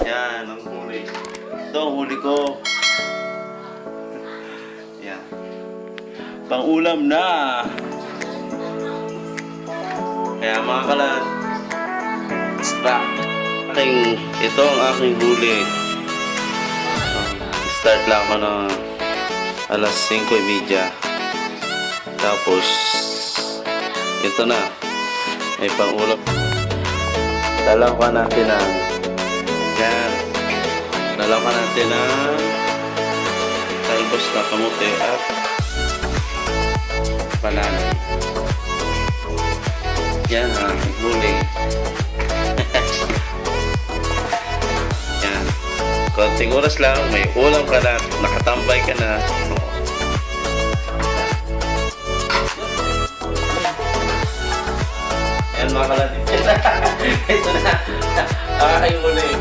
Yan, ang huli. Ito ang huli ko. Yan. Pang-ulam na. Kaya mga kalat, stop. Ito ang aking huli. Start lang ako ng alas 5:30. Tapos, ito na. May pang-ulam. Dalawa natin ang yan. Dalawa natin ang talbos na kamote at banana. Yan ang huli. Yan. Konting oras lang, may ulam ka na, nakatambay ka na. Yan mga kalatid. Ito na. Ay huli.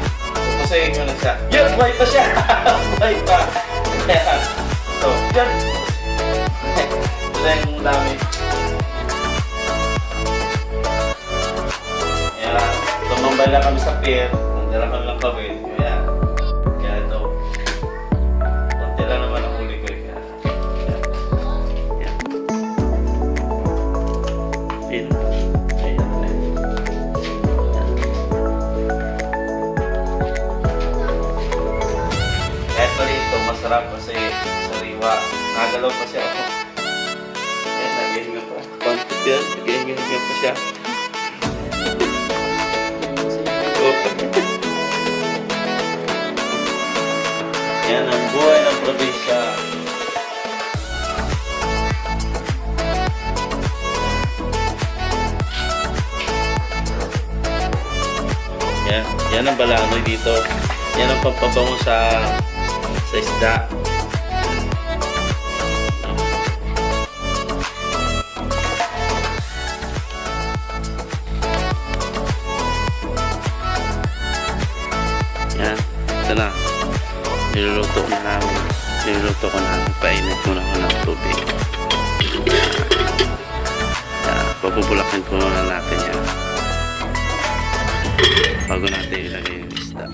Pupusayin ko na siya. Yan! Buhay pa siya! Buhay pa! Yan. Ito. Yan! Ito na yung dami. Yan. Tumambay lang kami sa pier. Nandala kami lang kawin. Yan. Kaya ito. Konti lang naman ang huli ko. Yan. Yan. Yan. Kahit pala ito, masarap kasi sariwa. Nagalaw pa siya ako. Eh, naghihinga pa. Konti yan, naghihinga pa siya. Yan ang buhay ng probinsya. Yan ang balanoy dito. Yan ang pampabango sa isda. Yan, ito na. Niluluto na namin. Niluluto ko na. Painit muna ako ng tubig. Yan, papupulakin ko na natin yan. Bago natin ilagay yung isda.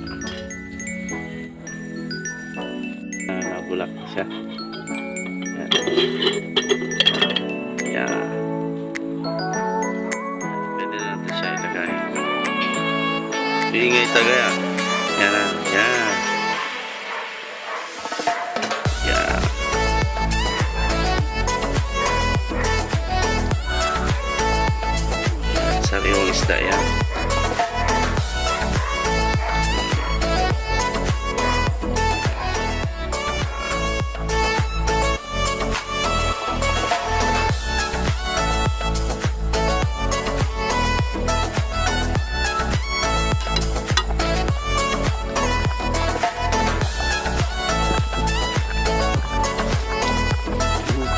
Nabulak na siya. Yan. Yan. Pwede na natin siya ilagay. Iingay tagay ah. Yan na. Yan. Yan. Sariwang isda yan.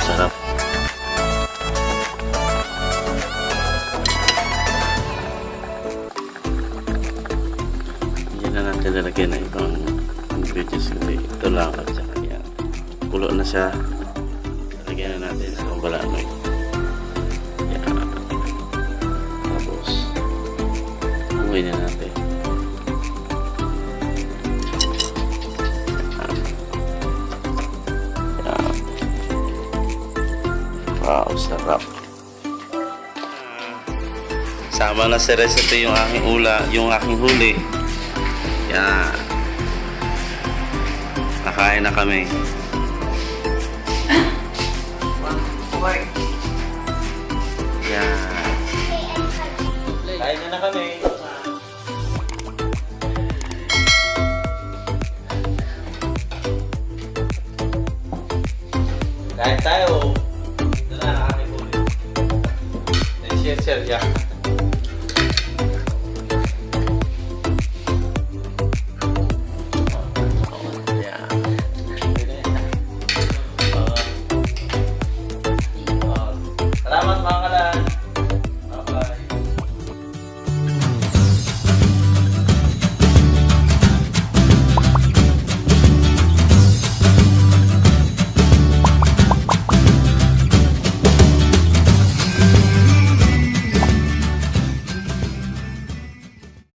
Sarap. Hindi na natin lalagyan na ibang ingredients kasi ito lang at saka yan. Pulo na siya. Lagyan na natin sa balanoy. Yan. Tapos umuwi na natin. Wow, sarap. Sama na sa recipe yung aking yung aking huli. Yan. Nakain na kami. Yan. Kain na kami. Kain tayo.